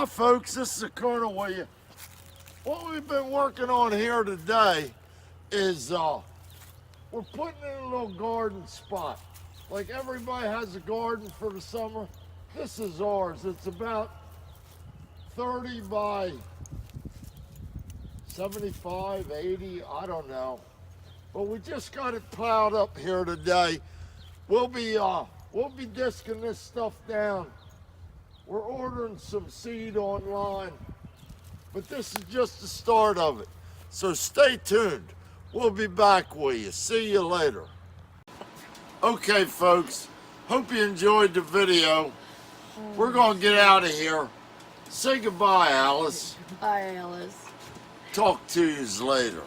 Hi folks, this is the Colonel with you. What we've been working on here today is we're putting in a little garden spot. Like everybody has a garden for the summer. This is ours. It's about 30 by 75, 80, I don't know. But we just got it plowed up here today. We'll be disking this stuff down. We're ordering some seed online, but this is just the start of it. So stay tuned. We'll be back with you. See you later. Okay, folks. Hope you enjoyed the video. We're gonna get out of here. Say goodbye, Alice. Bye, Alice. Talk to you later.